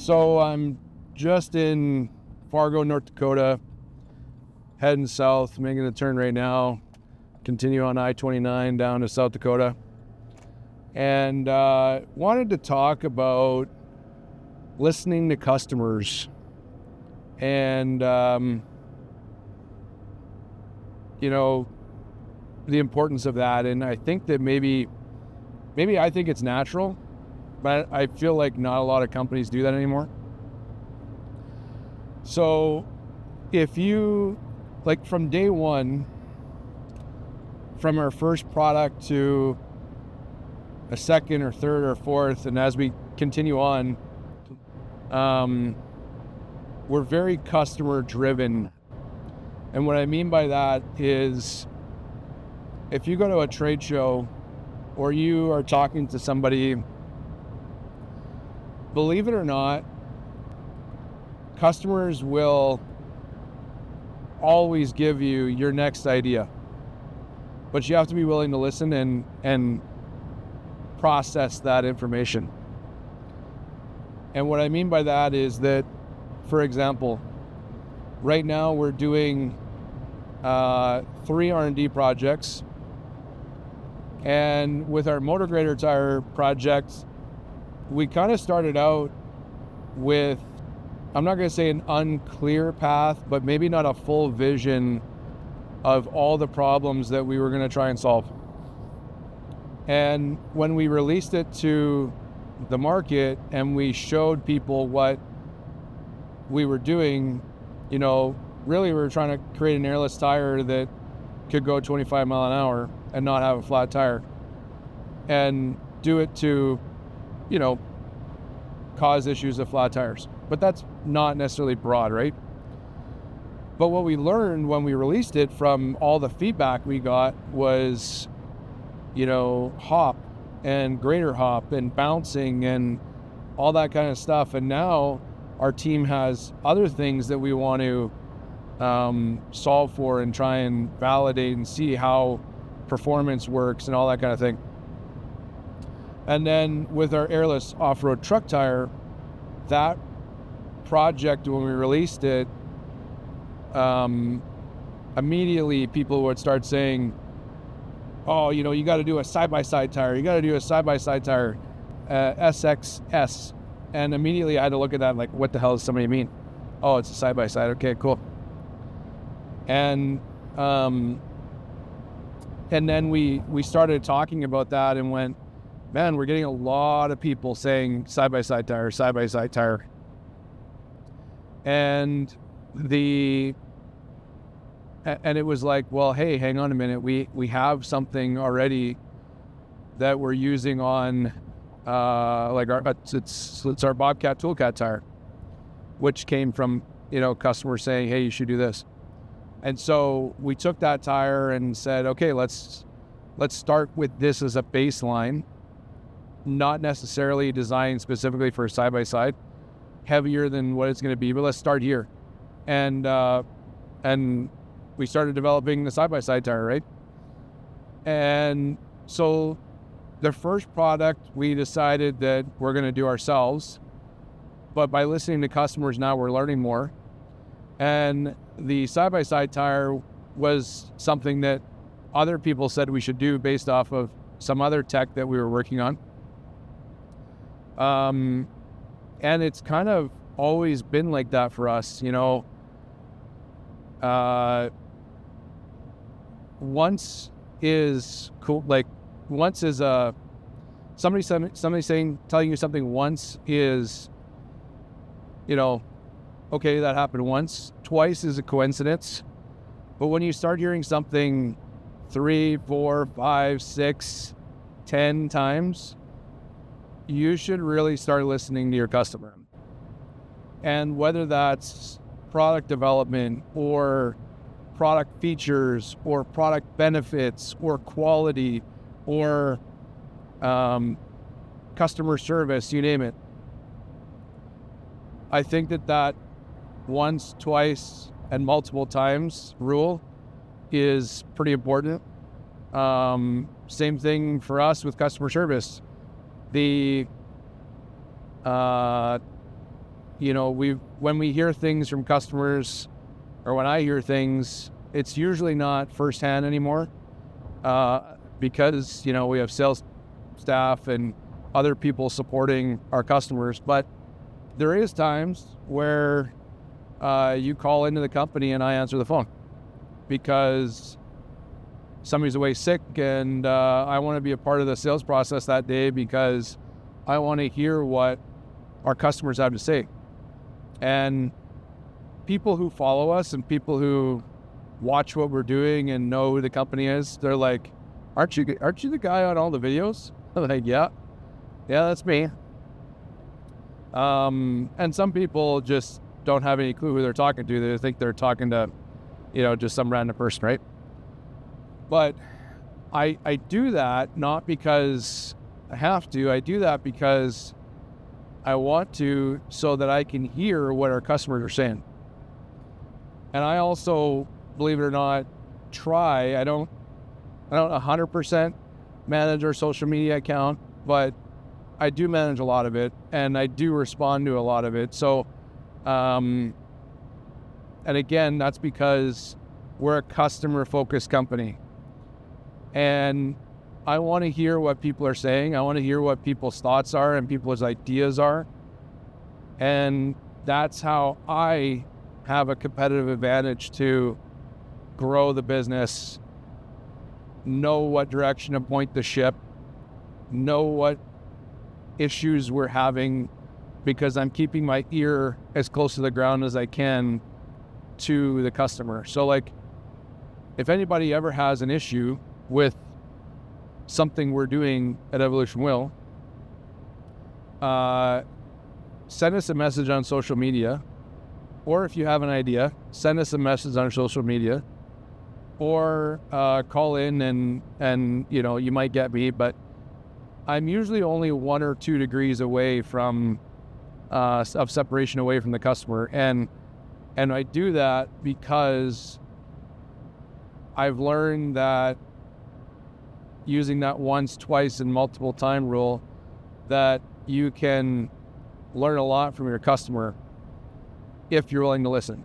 So I'm just in Fargo, North Dakota, heading south, making a turn right now, continue on I-29 down to South Dakota. And wanted to talk about listening to customers and, the importance of that. And I think that maybe I think it's natural, but I feel like not a lot of companies do that anymore. So if you, like from day one, from our first product to a second or third or fourth, and as we continue on, we're very customer driven. And what I mean by that is, if you go to a trade show or you are talking to somebody, believe it or not, customers will always give you your next idea, but you have to be willing to listen and process that information. And what I mean by that is that, for example, right now we're doing 3 R&D projects, and with our motor grader tire project, we kind of started out with, I'm not going to say an unclear path, but maybe not a full vision of all the problems that we were going to try and solve. And when we released it to the market and we showed people what we were doing, really we were trying to create an airless tire that could go 25 mile an hour and not have a flat tire, and do it to, cause issues of flat tires. But that's not necessarily broad, right? But what we learned when we released it from all the feedback we got was, hop and grader hop and bouncing and all that kind of stuff. And now our team has other things that we want to solve for and try and validate and see how performance works and all that kind of thing. And then with our airless off-road truck tire, that project, when we released it, immediately people would start saying, oh, you got to do a side-by-side tire. You got to do a side-by-side tire, SXS. And immediately I had to look at that like, what the hell does somebody mean? Oh, it's a side-by-side. Okay, cool. And then we started talking about that and went, man, we're getting a lot of people saying side-by-side tire, side-by-side tire. And it was like, well, hey, hang on a minute. We have something already that we're using on, it's our Bobcat Toolcat tire, which came from, customers saying, hey, you should do this. And so we took that tire and said, okay, let's start with this as a baseline, not necessarily designed specifically for side-by-side, heavier than what it's going to be, but let's start here. And we started developing the side-by-side tire, right? And so the first product we decided that we're going to do ourselves, but by listening to customers now we're learning more. And the side-by-side tire was something that other people said we should do based off of some other tech that we were working on. And it's kind of always been like that for us, once is cool. Like once is somebody telling you something once is, okay, that happened once. Twice is a coincidence. But when you start hearing something 3, 4, 5, 6, 10 times, you should really start listening to your customer. And whether that's product development or product features or product benefits or quality or customer service, you name it. I think that once, twice, and multiple times rule is pretty important. Same thing for us with customer service. The when we hear things from customers, or when I hear things, it's usually not firsthand anymore, because we have sales staff and other people supporting our customers. But there is times where you call into the company and I answer the phone because somebody's away sick, and I want to be a part of the sales process that day because I want to hear what our customers have to say. And people who follow us and people who watch what we're doing and know who the company is, they're like, aren't you the guy on all the videos? I'm like, yeah, that's me. And some people just don't have any clue who they're talking to. They think they're talking to, just some random person, right? But I do that not because I have to. I do that because I want to, so that I can hear what our customers are saying. And I also, believe it or not, I don't 100% manage our social media account, but I do manage a lot of it, and I do respond to a lot of it. So, and again, that's because we're a customer-focused company. And I want to hear what people are saying. I want to hear what people's thoughts are and people's ideas are. And that's how I have a competitive advantage to grow the business, know what direction to point the ship, know what issues we're having, because I'm keeping my ear as close to the ground as I can to the customer. So if anybody ever has an issue with something we're doing at Evolution Wheel, send us a message on social media, or if you have an idea, send us a message on social media, or call in and you might get me, but I'm usually only 1 or 2 degrees away from of separation away from the customer, and I do that because I've learned that using that once, twice, and multiple time rule, that you can learn a lot from your customer if you're willing to listen.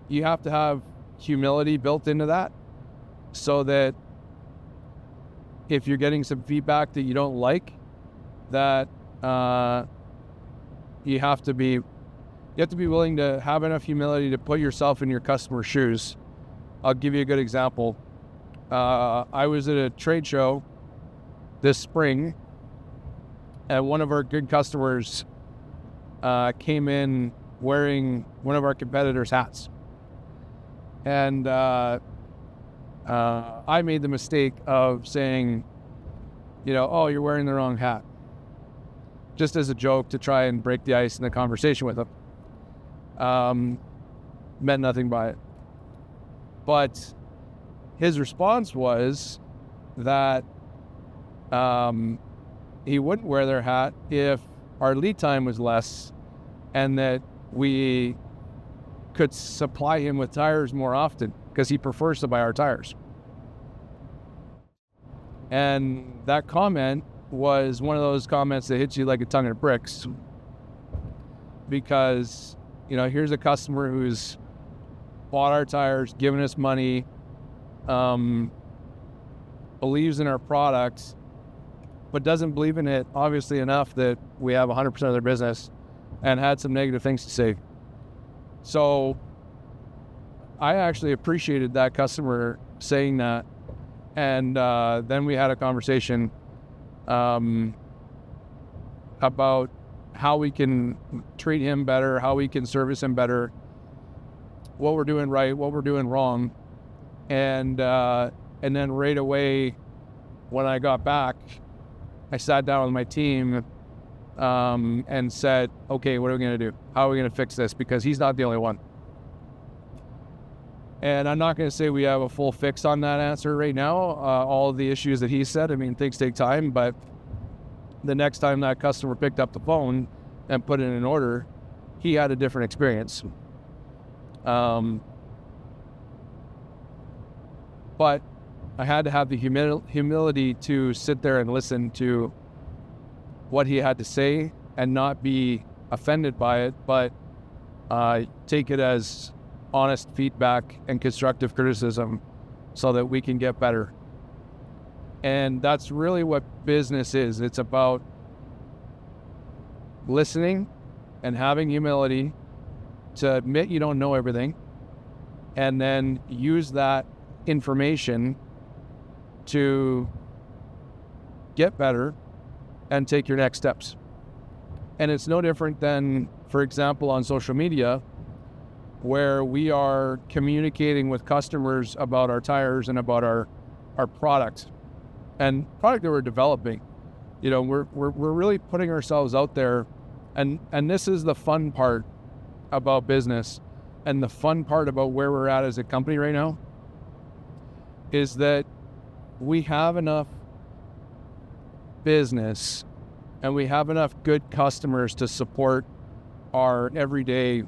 You have to have humility built into that, so that if you're getting some feedback that you don't like, that you have to be willing to have enough humility to put yourself in your customer's shoes. I'll give you a good example. I was at a trade show this spring, and one of our good customers came in wearing one of our competitors' hats. And I made the mistake of saying, oh, you're wearing the wrong hat, just as a joke to try and break the ice in the conversation with him. Meant nothing by it. But his response was that he wouldn't wear their hat if our lead time was less, and that we could supply him with tires more often, because he prefers to buy our tires. And that comment was one of those comments that hits you like a ton of bricks, because here's a customer who's bought our tires, given us money, believes in our product, but doesn't believe in it obviously enough that we have 100% of their business, and had some negative things to say. So I actually appreciated that customer saying that. And then we had a conversation about how we can treat him better, how we can service him better, what we're doing right, what we're doing wrong. And then right away, when I got back, I sat down with my team and said, okay, what are we going to do? How are we going to fix this? Because he's not the only one. And I'm not going to say we have a full fix on that answer right now. All of the issues that he said, things take time, but the next time that customer picked up the phone and put it in order, he had a different experience. But I had to have the humility to sit there and listen to what he had to say, and not be offended by it, but take it as honest feedback and constructive criticism so that we can get better. And that's really what business is. It's about listening and having humility to admit you don't know everything, and then use that information to get better and take your next steps. And it's no different than, for example, on social media, where we are communicating with customers about our tires and about our product and product that we're developing. You know, we're really putting ourselves out there, and this is the fun part about business, and the fun part about where we're at as a company right now is that we have enough business and we have enough good customers to support our everyday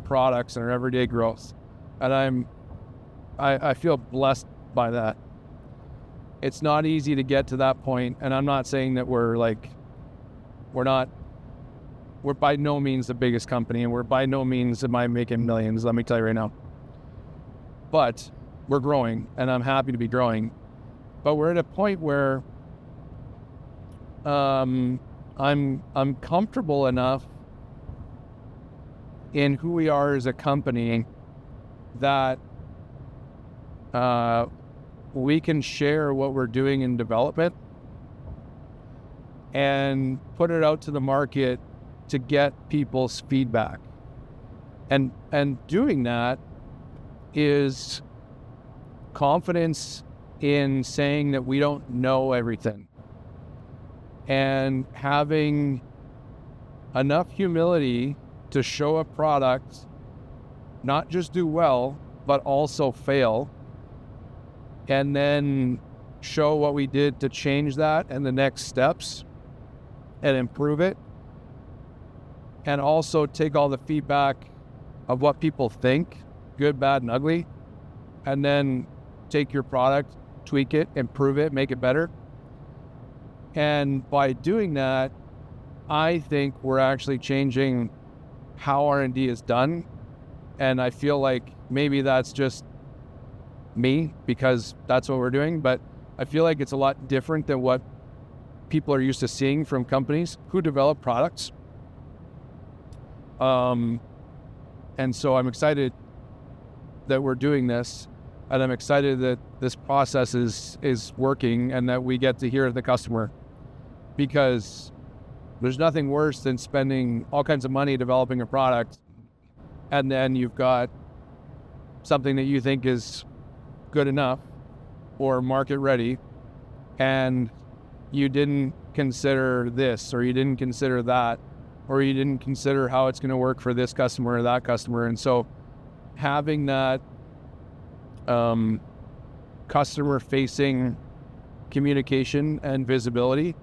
products and our everyday growth. And I feel blessed by that. It's not easy to get to that point, and I'm not saying that we're by no means the biggest company, and we're by no means am I making millions, let me tell you right now. But we're growing, and I'm happy to be growing. But we're at a point where I'm comfortable enough in who we are as a company that we can share what we're doing in development and put it out to the market to get people's feedback. And doing that is confidence in saying that we don't know everything, and having enough humility to show a product not just do well, but also fail, and then show what we did to change that and the next steps and improve it. And also take all the feedback of what people think, good, bad, and ugly, and then take your product, tweak it, improve it, make it better. And by doing that, I think we're actually changing how R&D is done. And I feel like maybe that's just me because that's what we're doing, but I feel like it's a lot different than what people are used to seeing from companies who develop products. And so I'm excited that we're doing this, and I'm excited that this process is working and that we get to hear the customer, because there's nothing worse than spending all kinds of money developing a product and then you've got something that you think is good enough or market ready, and you didn't consider this, or you didn't consider that, or you didn't consider how it's going to work for this customer or that customer. And so having that customer-facing communication and visibility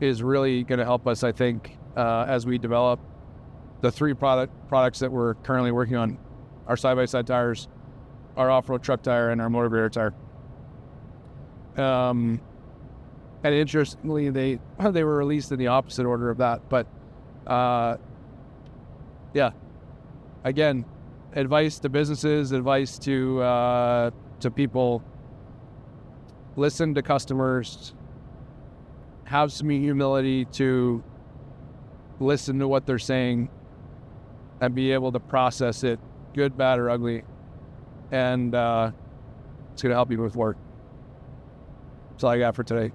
is really going to help us, I think, as we develop the three products that we're currently working on: our side-by-side tires, our off-road truck tire, and our motor grader tire. And interestingly, they were released in the opposite order of that. But yeah, again, advice to businesses, advice to people: listen to customers, have some humility to listen to what they're saying, and be able to process it, good, bad, or ugly. And it's going to help you with work. That's all I got for today.